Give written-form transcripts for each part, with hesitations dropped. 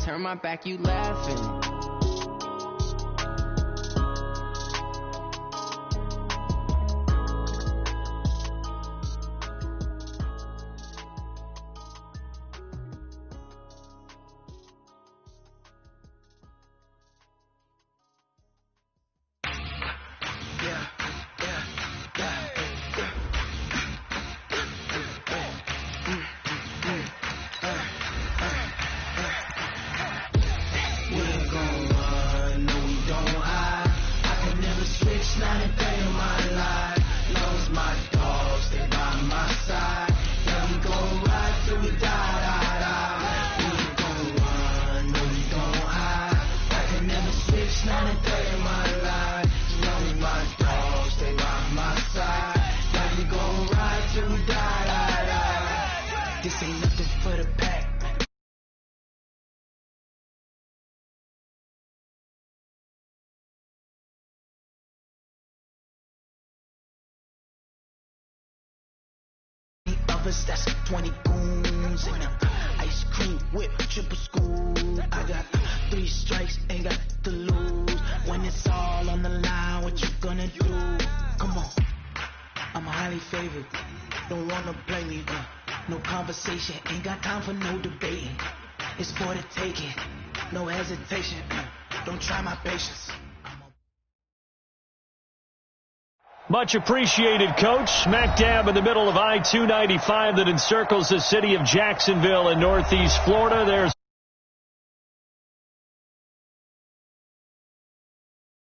turn my back, you laughing. This ain't nothing for the pack. Of us, that's 20 goons and ice cream whip, triple school. I got 3 strikes, ain't got to lose. When it's all on the line, what you gonna do? Come on, I'm highly favored. Don't wanna play me, no conversation, ain't got time for no debating. It's for the taking, no hesitation. Don't try my patience. Much appreciated, Coach. Smack dab in the middle of I-295 that encircles the city of Jacksonville in northeast Florida. There's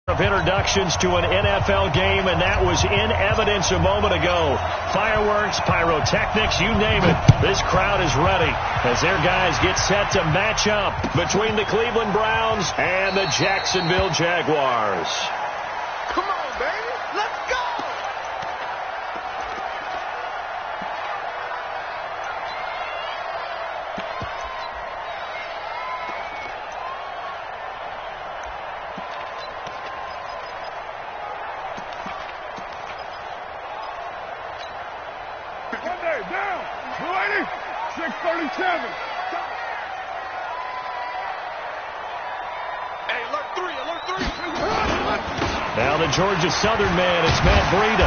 of introductions to an NFL game, and that was in evidence a moment ago. Fireworks, pyrotechnics, you name it. This crowd is ready as their guys get set to match up between the Cleveland Browns and the Jacksonville Jaguars. Come on, baby. Let's go. Down, 280, 637. Hey, alert 3, alert 3. Now the Georgia Southern man, it's Matt Breida.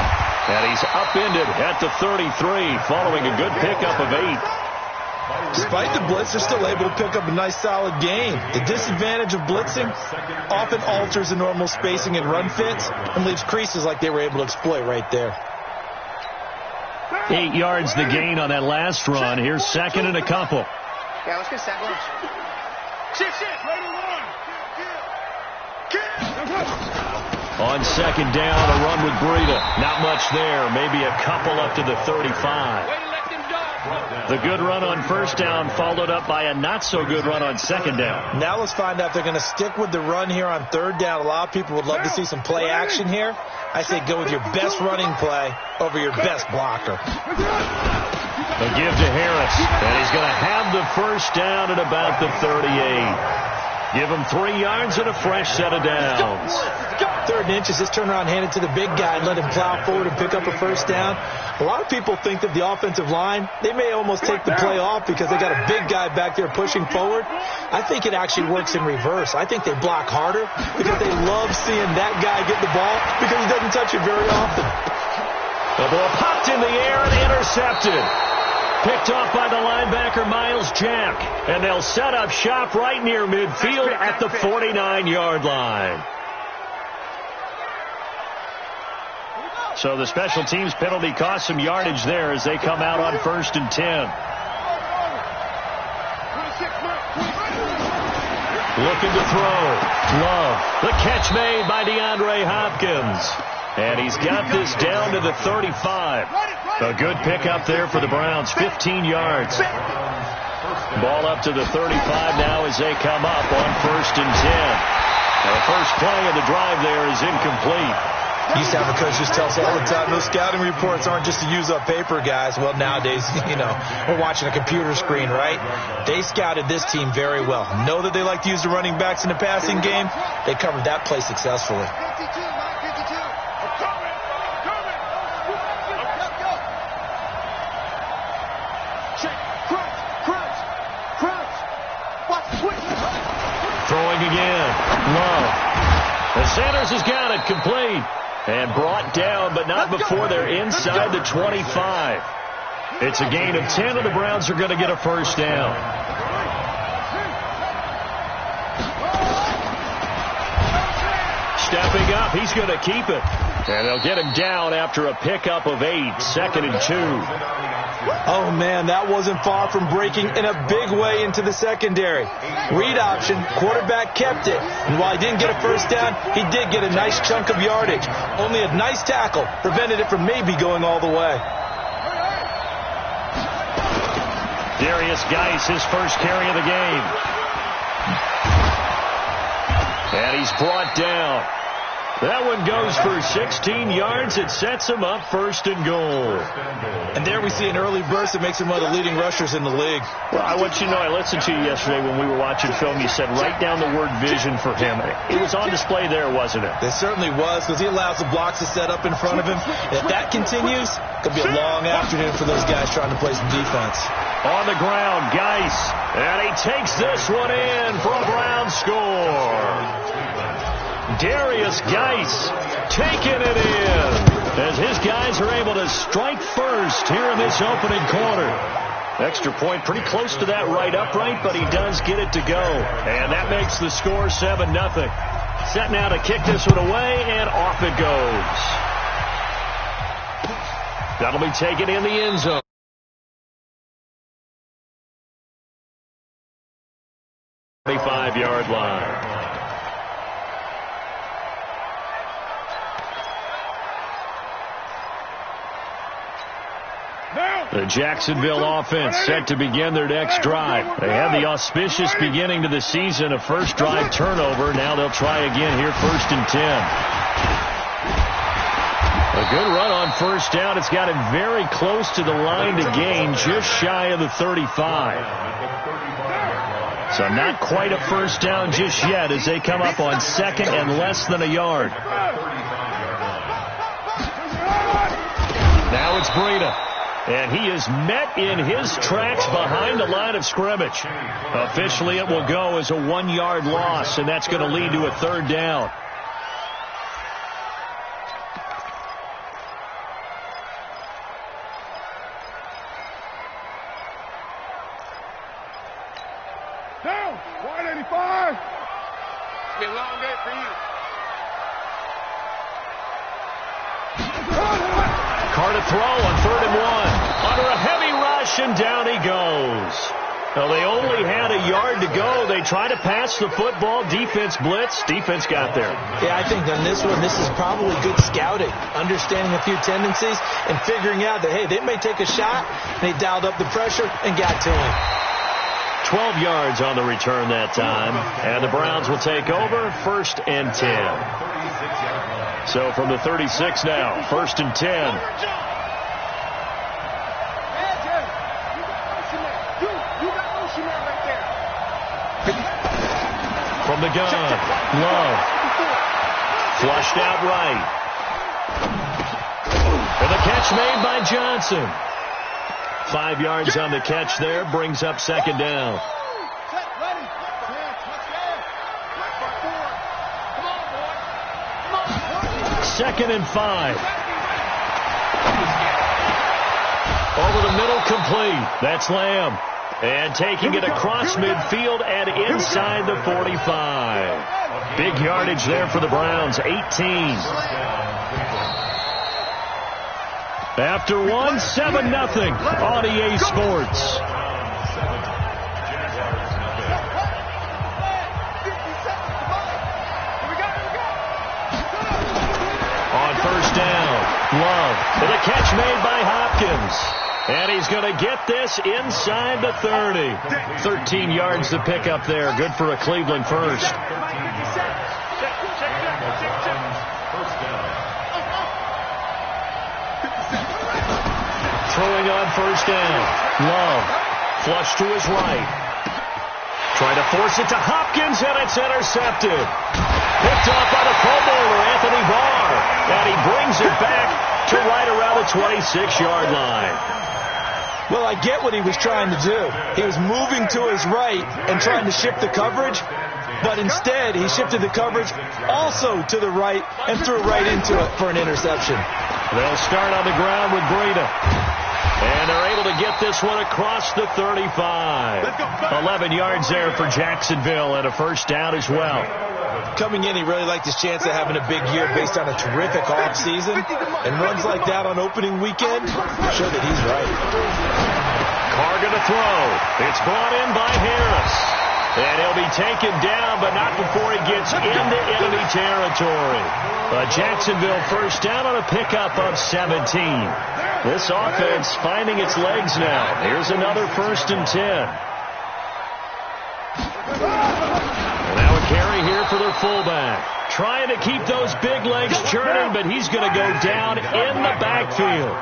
And he's upended at the 33 following a good pickup of 8. Despite the blitz, they're still able to pick up a nice solid gain. The disadvantage of blitzing often alters the normal spacing and run fits and leaves creases like they were able to exploit right there. 8 yards the gain on that last run. Here's second and a couple. Yeah, let's get second. On second down, a run with Breida. Not much there. Maybe a couple up to the 35. The good run on first down followed up by a not-so-good run on second down. Now let's find out if they're going to stick with the run here on third down. A lot of people would love to see some play action here. I say go with your best running play over your best blocker. A give to Harris, and he's going to have the first down at about the 38. Give him 3 yards and a fresh set of downs. 3rd and inches, just turn around, hand it to the big guy, and let him plow forward and pick up a first down. A lot of people think that the offensive line, they may almost take the play off because they got a big guy back there pushing forward. I think it actually works in reverse. I think they block harder because they love seeing that guy get the ball because he doesn't touch it very often. The ball popped in the air and intercepted. Picked off by the linebacker, Miles Jack. And they'll set up shop right near midfield at the 49-yard line. So the special teams penalty cost some yardage there as they come out on 1st and 10. Looking to throw. Love. The catch made by DeAndre Hopkins. And he's got this down to the 35. A good pickup there for the Browns, 15 yards. Ball up to the 35 now as they come up on 1st and 10. The first play of the drive there is incomplete. Used to have a coach just tell us all the time, those scouting reports aren't just to use up paper, guys. Well, nowadays, we're watching a computer screen, right? They scouted this team very well. Know that they like to use the running backs in the passing game. They covered that play successfully. Throwing again. Love. The Sanders has got it complete. And brought down, but not before they're inside the 25. It's a gain of 10, and the Browns are going to get a first down. Stepping up, he's going to keep it. And they'll get him down after a pickup of 8, 2nd and 2. Oh, man, that wasn't far from breaking in a big way into the secondary. Read option, quarterback kept it. And while he didn't get a first down, he did get a nice chunk of yardage. Only a nice tackle prevented it from maybe going all the way. Darius Geis, his first carry of the game. And he's brought down. That one goes for 16 yards. It sets him up 1st and goal. And there we see an early burst that makes him one of the leading rushers in the league. Well, I want you to know, I listened to you yesterday when we were watching film. You said write down the word vision for him. It was on display there, wasn't it? It certainly was, because he allows the blocks to set up in front of him. If that continues, it could be a long afternoon for those guys trying to play some defense. On the ground, Geis. And he takes this one in for a Brown score. Darius Geis taking it in as his guys are able to strike first here in this opening quarter. Extra point pretty close to that right upright, but he does get it to go. And that makes the score 7-0. Set now to kick this one away, and off it goes. That'll be taken in the end zone. 25-yard line. The Jacksonville offense set to begin their next drive. They had the auspicious beginning to the season, a first drive turnover. Now they'll try again here, 1st and 10. A good run on first down. It's got him very close to the line to gain, just shy of the 35. So not quite a first down just yet as they come up on 2nd and less than a yard. Now it's Breida. And he is met in his tracks behind the line of scrimmage. Officially, it will go as a 1-yard loss, and that's going to lead to a 3rd down. Down, 185. It's been a long day for you. Carr to throw on 3rd and 1. Under a heavy rush, and down he goes. Well, they only had a yard to go. They tried to pass the football. Defense blitz. Defense got there. Yeah, I think on this one, this is probably good scouting, understanding a few tendencies, and figuring out that, hey, they may take a shot. They dialed up the pressure and got to him. 12 yards on the return that time. And the Browns will take over, 1st and 10. So from the 36 now, 1st and 10. From the gun, Love. Flushed out right. And the catch made by Johnson. 5 yards on the catch there, brings up 2nd down. 2nd and 5. Over the middle, complete. That's Lamb. And taking it across midfield and inside the 45. Big yardage there for the Browns, 18. After one, 7-0 on EA Sports. On 1st down, Love with a catch made by Hopkins. And he's going to get this inside the 30. 13 yards to pick up there. Good for a Cleveland first. Throwing on 1st down. Love. Flush to his right. Trying to force it to Hopkins, and it's intercepted. Picked off by the Pro Bowler, Anthony Barr. And he brings it back to right around the 26-yard line. Well, I get what he was trying to do. He was moving to his right and trying to shift the coverage, but instead he shifted the coverage also to the right and threw right into it for an interception. They'll start on the ground with Breida. And they're able to get this one across the 35. 11 yards there for Jacksonville and a first down as well. Coming in, he really liked his chance of having a big year based on a terrific offseason. And runs like that on opening weekend show that he's right. Carr going to throw. It's brought in by Harris. And he'll be taken down, but not before he gets into enemy territory. A Jacksonville first down on a pickup of 17. This offense finding its legs now. Here's another 1st and 10. Now a carry here for their fullback. Trying to keep those big legs churning, but he's going to go down in the backfield.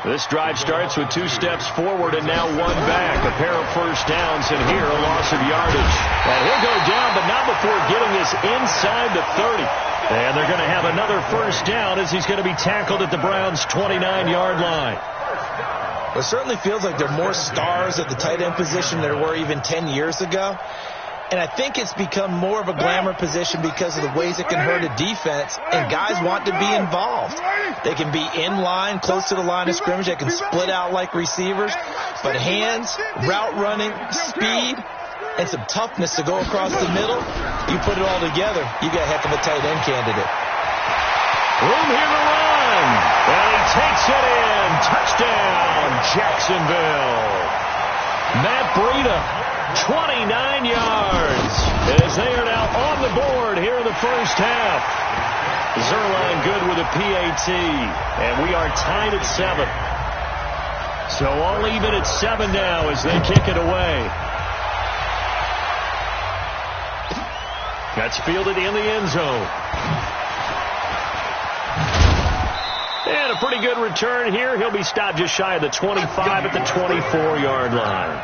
This drive starts with 2 steps forward and now 1 back. A pair of first downs, and here a loss of yardage. And he'll go down, but not before getting this inside the 30. And they're going to have another first down as he's going to be tackled at the Browns' 29-yard line. It certainly feels like there are more stars at the tight end position than there were even 10 years ago. And I think it's become more of a glamour position because of the ways it can hurt a defense, and guys want to be involved. They can be in line, close to the line of scrimmage. They can split out like receivers. But hands, route running, speed, and some toughness to go across the middle, you put it all together, you got a heck of a tight end candidate. Room here to run. And he takes it in. Touchdown, Jacksonville. Matt Breida, 29 yards, as they are now on the board here in the first half. Zerline good with a PAT, and we are tied at 7. So all even at 7 now as they kick it away. That's fielded in the end zone. And a pretty good return here. He'll be stopped just shy of the 25 at the 24-yard line.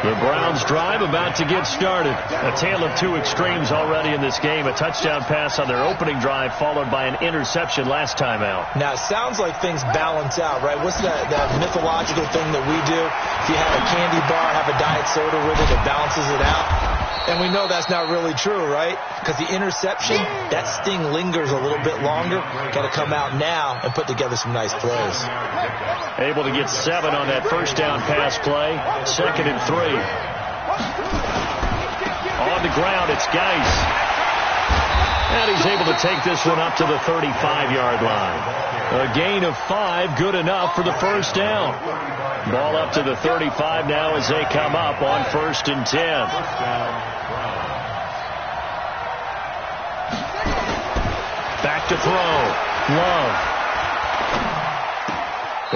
The Browns drive about to get started. A tale of 2 extremes already in this game. A touchdown pass on their opening drive followed by an interception last time out. Now, it sounds like things balance out, right? What's that mythological thing that we do? If you have a candy bar, have a diet soda with it, it balances it out. And we know that's not really true, right? Because the interception, that sting lingers a little bit longer. Got to come out now and put together some nice plays. Able to get 7 on that first down pass play. 2nd and 3. On the ground, it's Geis. And he's able to take this one up to the 35-yard line. A gain of 5, good enough for the first down. Ball up to the 35 now as they come up on 1st and 10. Back to throw. Love.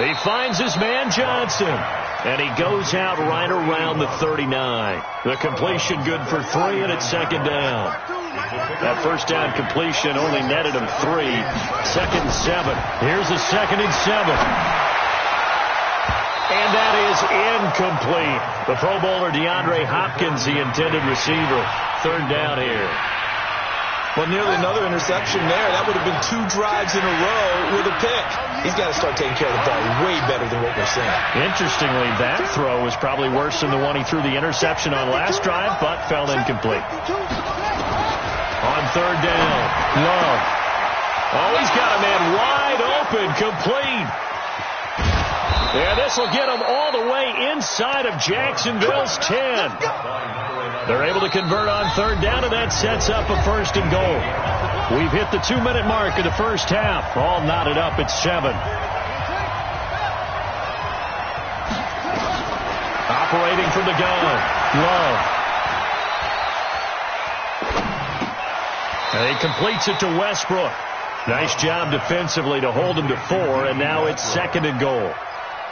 He finds his man Johnson. And he goes out right around the 39. The completion good for 3, and it's 2nd down. That first down completion only netted him 3. 2nd and 7. Here's a 2nd and 7. And that is incomplete. The Pro Bowler DeAndre Hopkins, the intended receiver. 3rd down here. Well, nearly another interception there. That would have been 2 drives in a row with a pick. He's got to start taking care of the ball way better than what we're seeing. Interestingly, that throw was probably worse than the one he threw the interception on last drive, but fell incomplete. On 3rd down, Love. Oh, he's got a man wide open, complete. Yeah, this will get him all the way inside of Jacksonville's 10. They're able to convert on 3rd down, and that sets up a 1st and goal. We've hit the 2-minute mark of the first half. All knotted up at 7. Operating from the gun, Love. And he completes it to Westbrook. Nice job defensively to hold him to 4, and now it's 2nd and goal.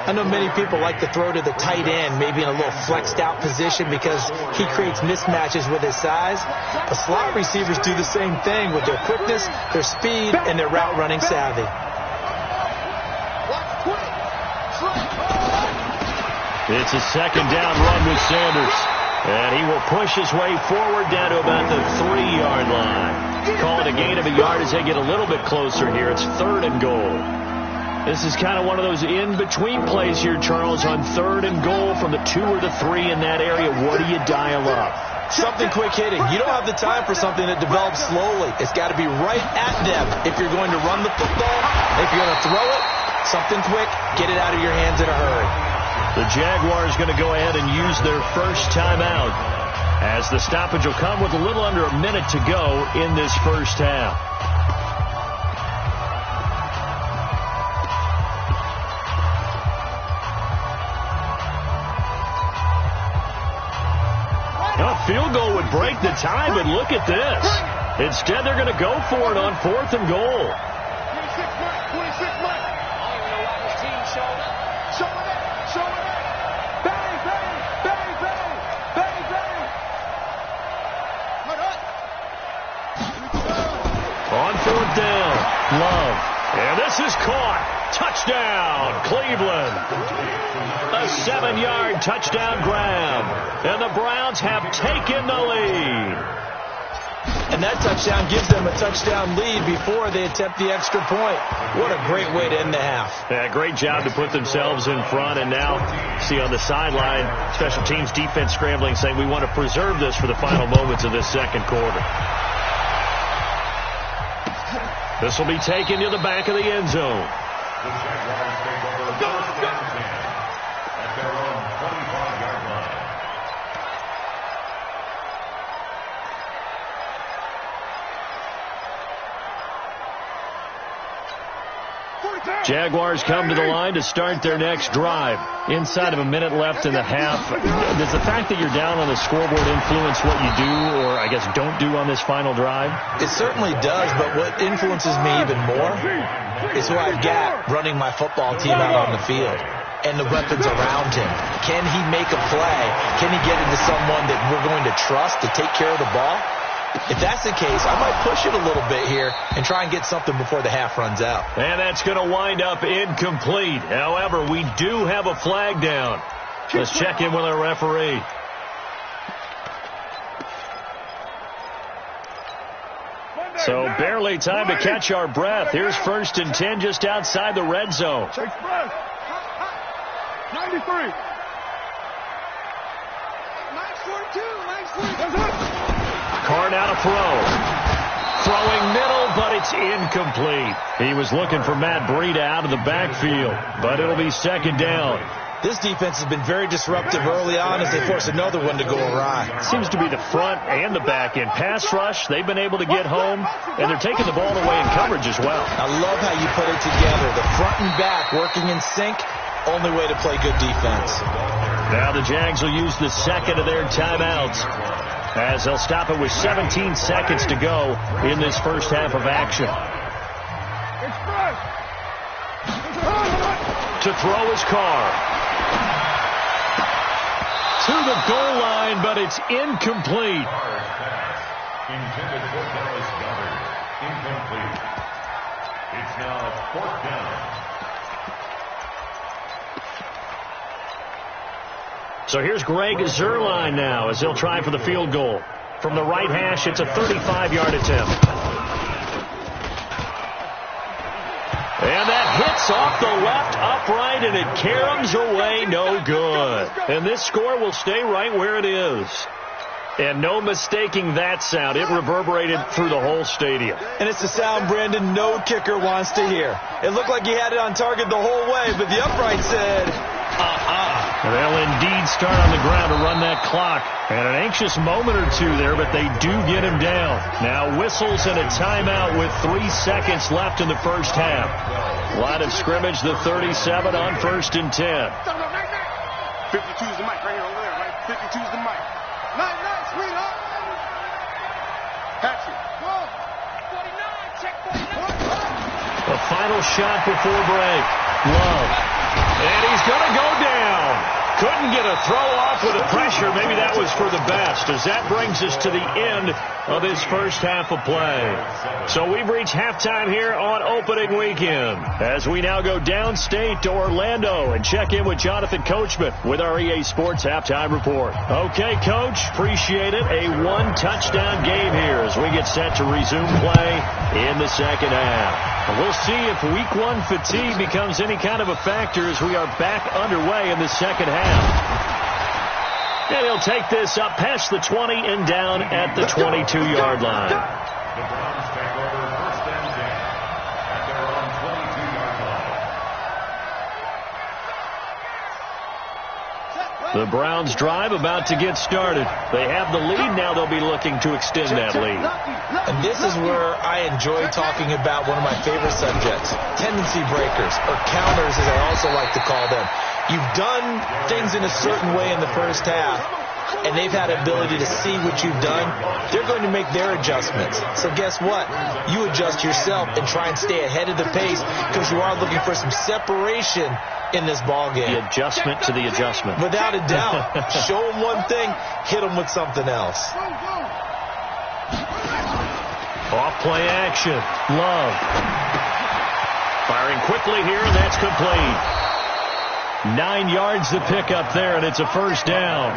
I know many people like to throw to the tight end, maybe in a little flexed out position because he creates mismatches with his size. The slot receivers do the same thing with their quickness, their speed, and their route running savvy. It's a 2nd down run with Sanders. And he will push his way forward down to about the 3-yard line. Call it a gain of a yard as they get a little bit closer here. It's 3rd and goal. This is kind of one of those in-between plays here, Charles, on 3rd and goal from the 2 or the 3 in that area. What do you dial up? Something quick hitting. You don't have the time for something that develops slowly. It's got to be right at them if you're going to run the football. If you're going to throw it, something quick, get it out of your hands in a hurry. The Jaguars going to go ahead and use their first timeout, as the stoppage will come with a little under a minute to go in this first half. A field goal would break the tie, but look at this. Instead, they're going to go for it on 4th and goal. 26 Mike. I don't even know why this team showed up. Show it up. Show it up. Bang, bang, bang, bang, bang, bang. Hold up. On 4th down, Love. And this is caught. Touchdown, Cleveland. A 7-yard touchdown grab. And the Browns have taken the lead. And that touchdown gives them a touchdown lead before they attempt the extra point. What a great way to end the half. Yeah, great job to put themselves in front. And now, see on the sideline, special teams defense scrambling, saying we want to preserve this for the final moments of this second quarter. This will be taken to the back of the end zone. The Jaguars take over first and 10 at their own 25-yard line. Jaguars come to the line to start their next drive. Inside of a minute left in the half. Does the fact that you're down on the scoreboard influence what you do, or I guess don't do on this final drive? It certainly does, but what influences me even more is who I've got running my football team out on the field and the weapons around him. Can he make a play? Can he get into someone that we're going to trust to take care of the ball? If that's the case, I might push it a little bit here and try and get something before the half runs out. And that's going to wind up incomplete. However, we do have a flag down. Let's check in with our referee. So barely time to catch our breath. Here's 1st and 10 just outside the red zone. Takes breath. 93. Mike's 42. Mike's 42. Carr now to throw. Throwing middle, but it's incomplete. He was looking for Matt Breida out of the backfield, but it'll be 2nd down. This defense has been very disruptive early on as they force another one to go awry. Seems to be the front and the back end. Pass rush, they've been able to get home, and they're taking the ball away in coverage as well. I love how you put it together. The front and back working in sync, only way to play good defense. Now the Jags will use the second of their timeouts, as they'll stop it with 17 seconds to go in this first half of action. To throw his Carr. To the goal line, but it's incomplete. Intended for Dallas Goddard. Incomplete. It's now 4th down. So here's Greg Zuerlein now as he'll try for the field goal. From the right hash, it's a 35-yard attempt. And that hits off the left upright, and it caroms away no good. And this score will stay right where it is. And no mistaking that sound. It reverberated through the whole stadium. And it's the sound Brandon no kicker wants to hear. It looked like he had it on target the whole way, but the upright said, They'll indeed start on the ground to run that clock. And an anxious moment or two there, but they do get him down. Now whistles and a timeout with 3 seconds left in the first half. Line of scrimmage, the 37 on 1st and 10. 52's the mic right here over there, right? 52's the mic. Nice, sweetheart. Patrick. 49, check 49. The final shot before break. Love. And he's going to go down. Couldn't get a throw off with the pressure. Maybe that was for the best, as that brings us to the end of this first half of play. So we've reached halftime here on opening weekend, as we now go downstate to Orlando and check in with Jonathan Coachman with our EA Sports Halftime Report. Okay, Coach, appreciate it. A 1-touchdown game here as we get set to resume play in the second half. We'll see if week one fatigue becomes any kind of a factor as we are back underway in the second half. And he'll take this up past the 20 and down at the 22-yard line. The Browns take over first and 10 at their own 22-yard line. The Browns drive about to get started. They have the lead. Now they'll be looking to extend that lead. And this is where I enjoy talking about one of my favorite subjects, tendency breakers, or counters as I also like to call them. You've done things in a certain way in the first half, and they've had ability to see what you've done. They're going to make their adjustments. So guess what? You adjust yourself and try and stay ahead of the pace because you are looking for some separation in this ball game. The adjustment to the adjustment. Without a doubt. Show them one thing, hit them with something else. Off play action. Love. Firing quickly here, and that's complete. 9 yards to pick up there, and it's a first down.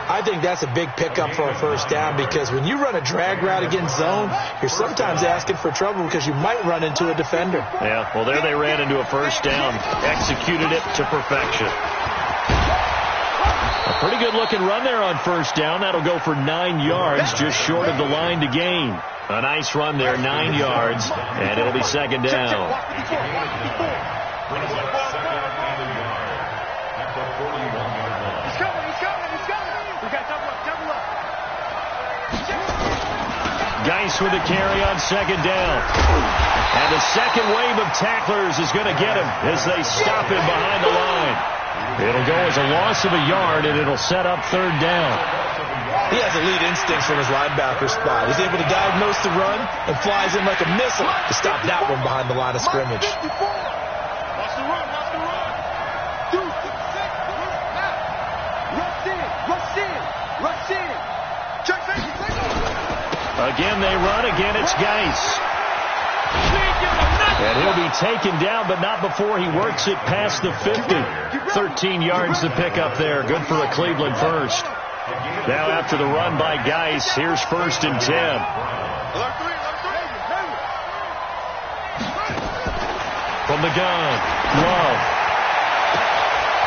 I think that's a big pickup for a first down because when you run a drag route against zone, you're sometimes asking for trouble because you might run into a defender. Yeah, well, there they ran into a first down. Executed it to perfection. A pretty good-looking run there on first down. That'll go for 9 yards, just short of the line to gain. A nice run there, 9 yards, and it'll be second down. Geis with a carry on second down. And the second wave of tacklers is going to get him as they stop him behind the line. It'll go as a loss of a yard, and it'll set up third down. He has elite instincts from his linebacker spot. He's able to diagnose the run and flies in like a missile to stop that one behind the line of scrimmage. Watch the run, watch the run. 2, 6, rush in, rush in, rush in. Check, take it. Again, they run. Again, it's Geis. And he'll be taken down, but not before he works it past the 50. 13 yards to pick up there. Good for a Cleveland first. Now after the run by Geis, here's first and 10. From the gun, Love.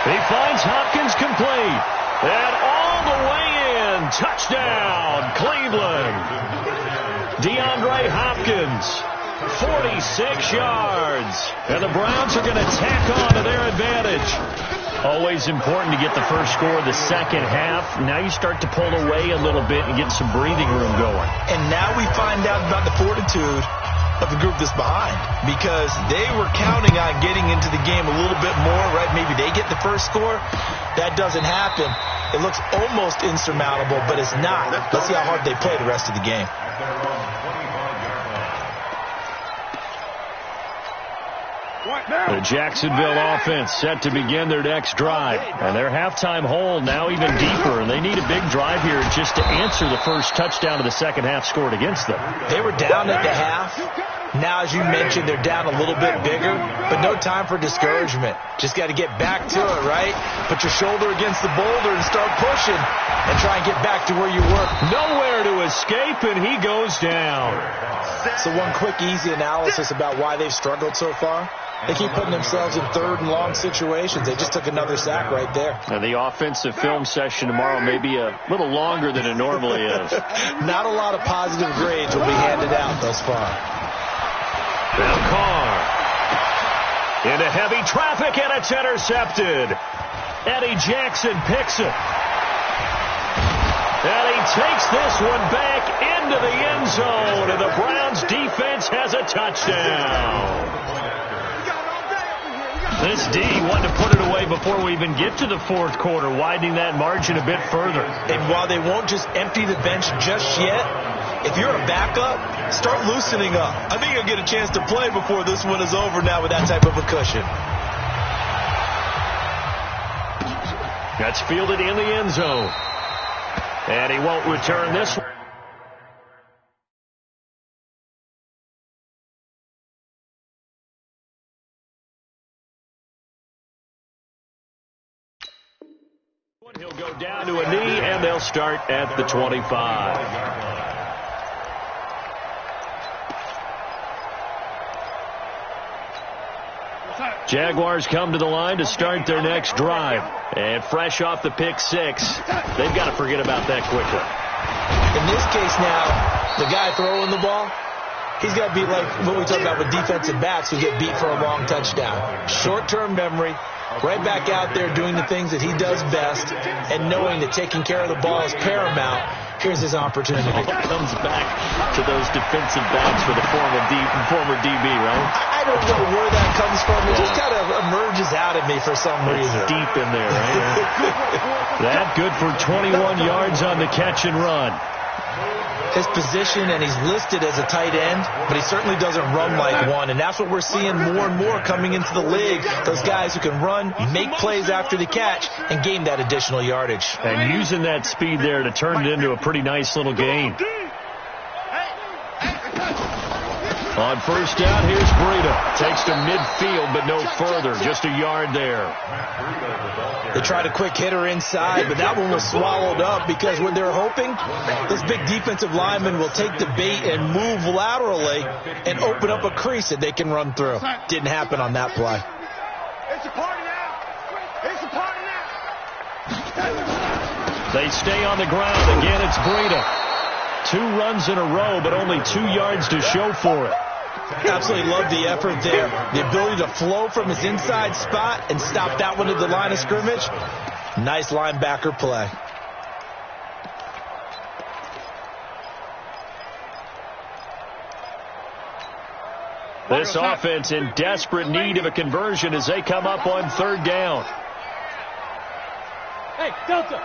He finds Hopkins complete. And all the way in. Touchdown, Cleveland. DeAndre Hopkins, 46 yards. And the Browns are going to tack on to their advantage. Always important to get the first score of the second half. Now you start to pull away a little bit and get some breathing room going. And now we find out about the fortitude of the group that's behind because they were counting on getting into the game a little bit more, right? Maybe they get the first score. That doesn't happen. It looks almost insurmountable, but it's not. Let's see how hard they play the rest of the game. The Jacksonville offense set to begin their next drive. And their halftime hole now even deeper. And they need a big drive here just to answer the first touchdown of the second half scored against them. They were down at the half. Now, as you mentioned, they're down a little bit bigger, but no time for discouragement. Just got to get back to it, right? Put your shoulder against the boulder and start pushing and try and get back to where you were. Nowhere to escape, and he goes down. So one quick, easy analysis about why they've struggled so far. They keep putting themselves in third and long situations. They just took another sack right there. And the offensive film session tomorrow may be a little longer than it normally is. Not a lot of positive grades will be handed out thus far. Now Carr into heavy traffic, and it's intercepted. Eddie Jackson picks it. And he takes this one back into the end zone, and the Browns defense has a touchdown. This D wanted to put it away before we even get to the fourth quarter, widening that margin a bit further. And while they won't just empty the bench just yet, if you're a backup, start loosening up. I think you'll get a chance to play before this one is over now with that type of a cushion. That's fielded in the end zone. And he won't return this one. He'll go down to a knee, and they'll start at the 25. Jaguars come to the line to start their next drive. And fresh off the pick six, they've got to forget about that quickly. In this case now, the guy throwing the ball, he's got to be like what we talk about with defensive backs who get beat for a long touchdown. Short-term memory, right back out there doing the things that he does best, and knowing that taking care of the ball is paramount. Here's his opportunity. It comes back to those defensive backs for the former DB, right? I don't know where that comes from. It just kind of emerges out at me for some reason. It's deep in there, right? That good for 21 yards on the catch and run. His position, and he's listed as a tight end, but he certainly doesn't run like one, and that's what we're seeing more and more coming into the league. Those guys who can run, make plays after the catch, and gain that additional yardage. And using that speed there to turn it into a pretty nice little gain. On first down, here's Breida. Takes to midfield, but no further. Just a yard there. They tried a quick hitter inside, but that one was swallowed up because what they're hoping, this big defensive lineman will take the bait and move laterally and open up a crease that they can run through. Didn't happen on that play. It's a party now. It's a party now. They stay on the ground. Again, it's Breida. 2 runs in a row, but only 2 yards to show for it. Absolutely love the effort there. The ability to flow from his inside spot and stop that one at the line of scrimmage. Nice linebacker play. This offense in desperate need of a conversion as they come up on third down. Hey, Delta.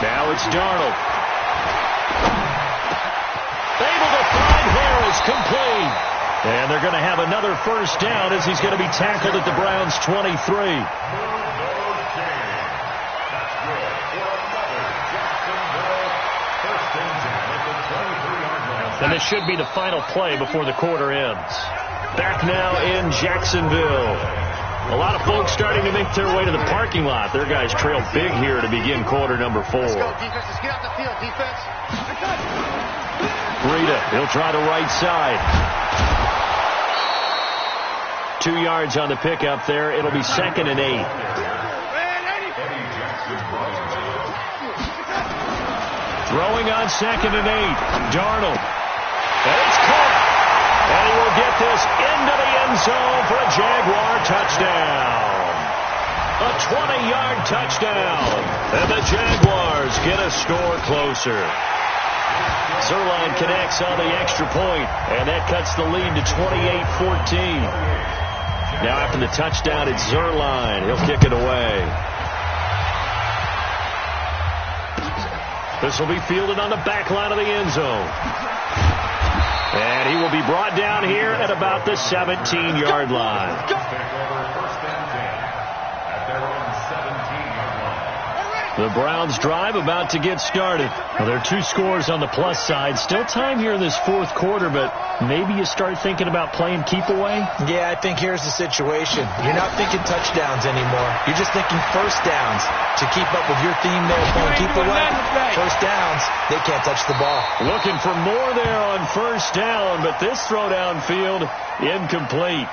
Now it's Darnold. Able to find Harris, complete. And they're going to have another first down as he's going to be tackled at the Browns' 23. And this should be the final play before the quarter ends. Back now in Jacksonville. A lot of folks starting to make their way to the parking lot. Their guys trail big here to begin quarter number 4. Let's go, defense. Let's get out the field, defense. Breida, he'll try the right side. 2 yards on the pickup there. It'll be 2nd and 8. Throwing on 2nd and 8. Darnold. And it's caught. And he will get this into the end zone for a Jaguar touchdown. A 20-yard touchdown. And the Jaguars get a score closer. Zuerlein connects on the extra point, and that cuts the lead to 28-14. Now after the touchdown, it's Zuerlein. He'll kick it away. This will be fielded on the back line of the end zone. And he will be brought down here at about the 17-yard line. The Browns drive about to get started. Well, there are 2 scores on the plus side. Still time here in this fourth quarter, but maybe you start thinking about playing keep away? Yeah, I think here's the situation. You're not thinking touchdowns anymore. You're just thinking first downs. To keep up with your theme there, playing keep away. First downs, they can't touch the ball. Looking for more there on first down, but this throw downfield, incomplete.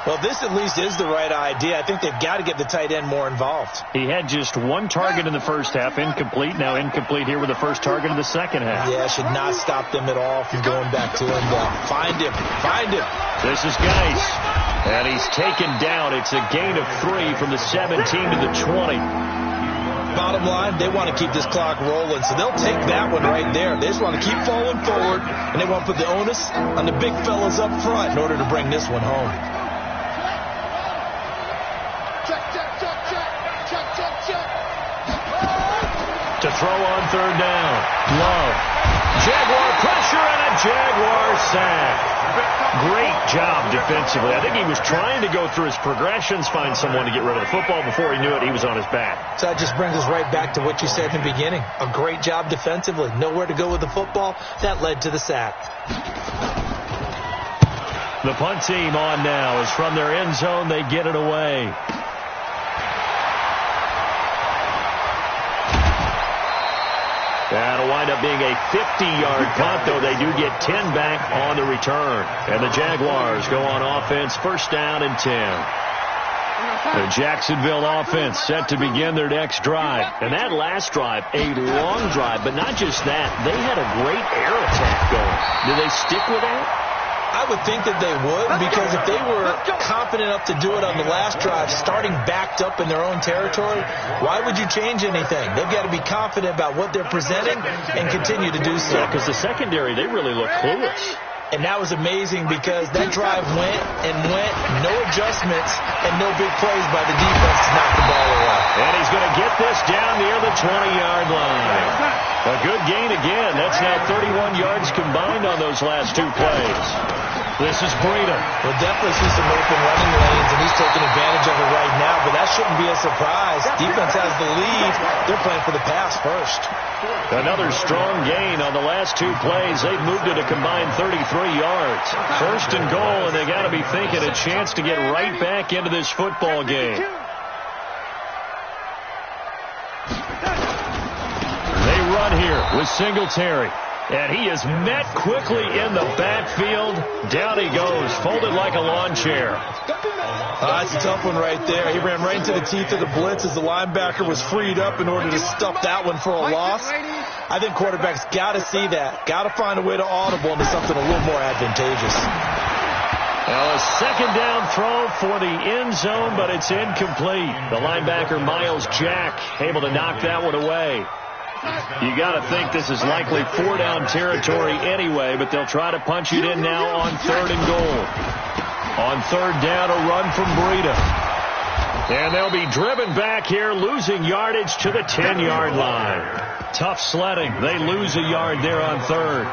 Well, this at least is the right idea. I think they've got to get the tight end more involved. He had just 1 target in the first half, incomplete. Now incomplete here with the first target in the second half. Yeah, should not stop them at all from going back to him. Find him. Find him. This is Geis. And he's taken down. It's a gain of 3 from the 17 to the 20. Bottom line, they want to keep this clock rolling, so they'll take that one right there. They just want to keep falling forward, and they want to put the onus on the big fellas up front in order to bring this one home. To throw on third down. Love. Jaguar pressure and a Jaguar sack. Great job defensively. I think he was trying to go through his progressions, find someone to get rid of the football. Before he knew it, he was on his back. So that just brings us right back to what you said in the beginning. A great job defensively. Nowhere to go with the football. That led to the sack. The punt team on now is from their end zone. They get it away. That'll wind up being a 50-yard punt, though they do get 10 back on the return. And the Jaguars go on offense, first down and 10. The Jacksonville offense set to begin their next drive. And that last drive, a long drive, but not just that. They had a great air attack going. Do they stick with that? I would think that they would, because if they were confident enough to do it on the last drive, starting backed up in their own territory, why would you change anything? They've got to be confident about what they're presenting and continue to do so. Yeah, because the secondary, they really look clueless. And that was amazing because that drive went and went, no adjustments and no big plays by the defense to knock the ball away. And he's going to get this down near the 20-yard line. A good gain again. That's now 31 yards combined on those last two plays. This is Breida. We'll definitely see some open running lanes, and he's taking advantage of it right now, but that shouldn't be a surprise. Defense has the lead. They're playing for the pass first. Another strong gain on the last two plays. They've moved it a combined 33 yards. First and goal, and they got to be thinking a chance to get right back into this football game. They run here with Singletary. And he is met quickly in the backfield. Down he goes, folded like a lawn chair. That's a tough one right there. He ran right into the teeth of the blitz as the linebacker was freed up in order to stuff that one for a loss. I think quarterbacks got to see that. Got to find a way to audible into something a little more advantageous. Well, a second down throw for the end zone, but it's incomplete. The linebacker, Miles Jack, able to knock that one away. You got to think this is likely four-down territory anyway, but they'll try to punch it in now on third and goal. On third down, a run from Breida. And they'll be driven back here, losing yardage to the 10-yard line. Tough sledding. They lose a yard there on third.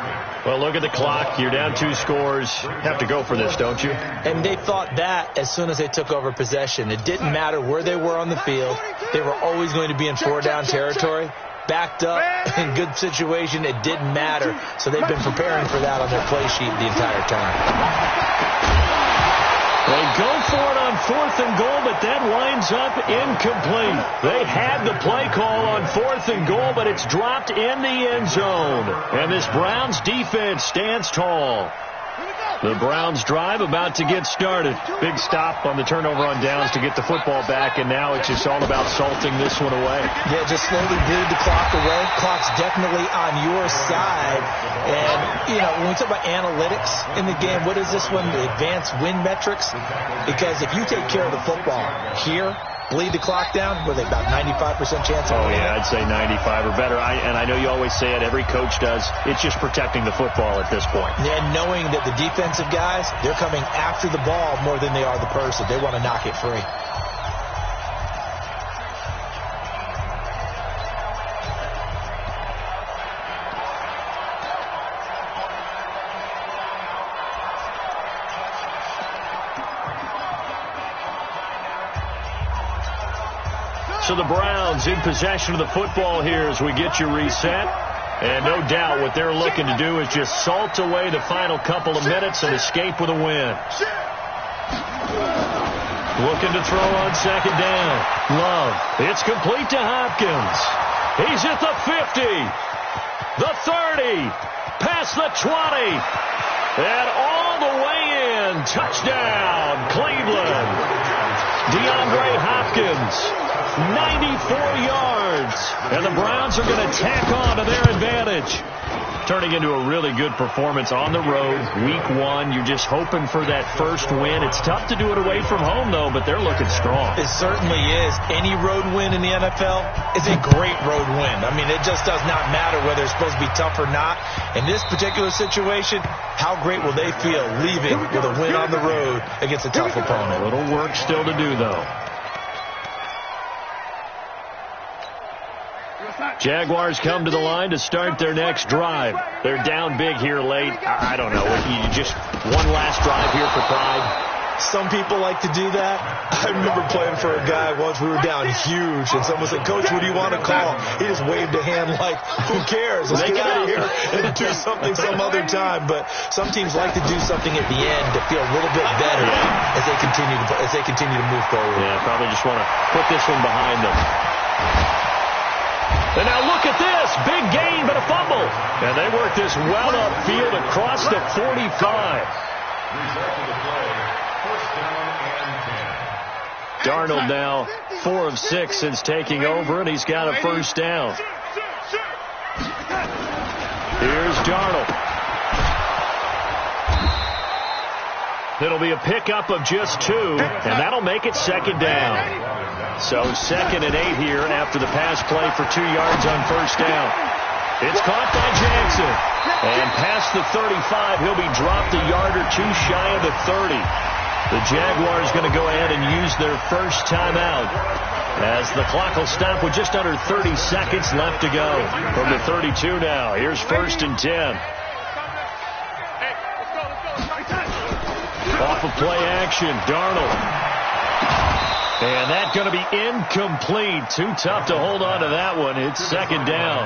Well, look at the clock. You're down 2 scores. Have to go for this, don't you? And they thought that as soon as they took over possession. It didn't matter where they were on the field. They were always going to be in four-down territory. Backed up, in good situation, it didn't matter. So they've been preparing for that on their play sheet the entire time. They go for it on fourth and goal, but that winds up incomplete. They had the play call on fourth and goal, but it's dropped in the end zone. And this Browns defense stands tall. The Browns drive about to get started. Big stop on the turnover on downs to get the football back, and now it's just all about salting this one away. Yeah, just slowly bleed the clock away. Clock's definitely on your side. And, you know, when we talk about analytics in the game, what is this one? The advanced win metrics? Because if you take care of the football here, bleed the clock down, were they about 95% chance of winning? Yeah, I'd say 95 or better. And I know you always say it, every coach does. It's just protecting the football at this point. And knowing that the defensive guys, they're coming after the ball more than they are the person. They want to knock it free. So the Browns in possession of the football here as we get you reset. And no doubt what they're looking to do is just salt away the final couple of minutes and escape with a win. Looking to throw on second down. Love. It's complete to Hopkins. He's at the 50. The 30. Past the 20. And all the way in. Touchdown, Cleveland. DeAndre Hopkins. 94 yards. And the Browns are going to tack on to their advantage. Turning into a really good performance on the road. Week 1, you're just hoping for that first win. It's tough to do it away from home, though, but they're looking strong. It certainly is. Any road win in the NFL is a great road win. I mean, it just does not matter whether it's supposed to be tough or not. In this particular situation, how great will they feel leaving with a win on the road against a tough opponent? A little work still to do, though. Jaguars come to the line to start their next drive. They're down big here late. I don't know. You just one last drive here for pride. Some people like to do that. I remember playing for a guy once. We were down huge, and someone said, "Coach, what do you want to call?" He just waved a hand like, "Who cares? Let's get out of here and do something some other time." But some teams like to do something at the end to feel a little bit better as they continue to move forward. Yeah, probably just want to put this one behind them. And now look at this. Big gain, but a fumble. And they work this well upfield across the 45. Result of the play, first down and 10. Darnold now 4 of 6 since taking over, and he's got a first down. Here's Darnold. It'll be a pickup of just 2, and that'll make it second down. So 2nd and 8 here after the pass play for 2 yards on first down. It's caught by Jackson. And past the 35, he'll be dropped a yard or 2 shy of the 30. The Jaguars going to go ahead and use their first timeout as the clock will stop with just under 30 seconds left to go from the 32 now. Here's 1st and 10. Off of play action, Darnold. And that's going to be incomplete. Too tough to hold on to that one. It's second down.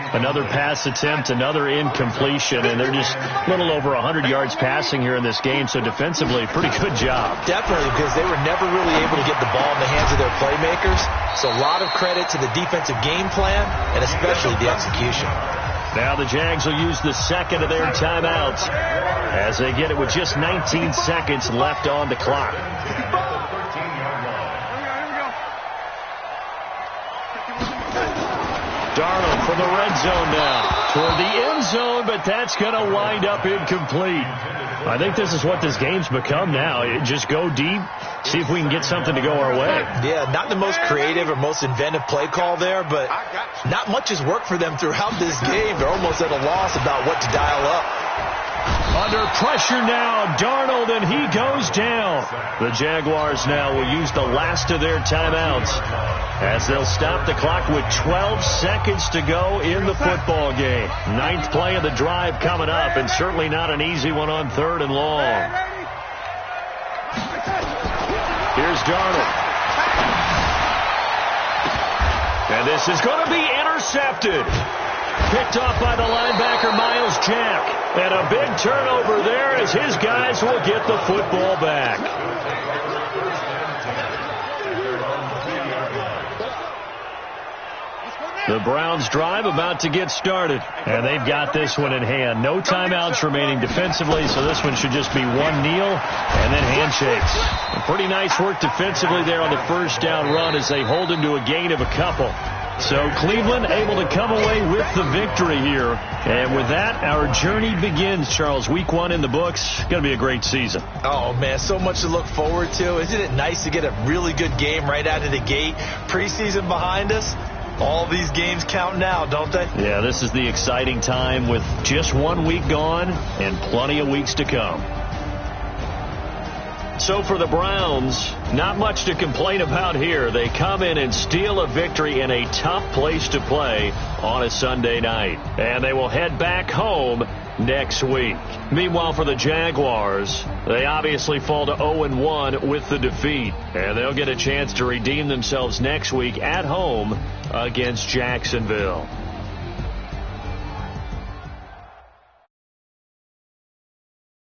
Another pass attempt, another incompletion, and they're just a little over 100 yards passing here in this game, so defensively, pretty good job. Definitely, because they were never really able to get the ball in the hands of their playmakers, so a lot of credit to the defensive game plan, and especially the execution. Now the Jags will use the second of their timeouts as they get it with just 19 seconds left on the clock. Darnold from the red zone now toward the end zone, but that's going to wind up incomplete. I think this is what this game's become now. Just go deep, see if we can get something to go our way. Yeah, not the most creative or most inventive play call there, but not much has worked for them throughout this game. They're almost at a loss about what to dial up. Under pressure now, Darnold, and he goes down. The Jaguars now will use the last of their timeouts as they'll stop the clock with 12 seconds to go in the football game. 9th play of the drive coming up, and certainly not an easy one on 3rd and long. Here's Darnold. And this is going to be intercepted. Picked off by the linebacker, Miles Jack. And a big turnover there as his guys will get the football back. The Browns drive about to get started. And they've got this one in hand. No timeouts remaining defensively, so this one should just be one kneel and then handshakes. And pretty nice work defensively there on the first down run as they hold him to a gain of a couple. So Cleveland able to come away with the victory here. And with that, our journey begins, Charles. Week 1 in the books. Going to be a great season. Oh, man, so much to look forward to. Isn't it nice to get a really good game right out of the gate? Preseason behind us. All these games count now, don't they? Yeah, this is the exciting time with just 1 week gone and plenty of weeks to come. So for the Browns, not much to complain about here. They come in and steal a victory in a tough place to play on a Sunday night. And they will head back home next week. Meanwhile, for the Jaguars, they obviously fall to 0-1 with the defeat. And they'll get a chance to redeem themselves next week at home against Jacksonville.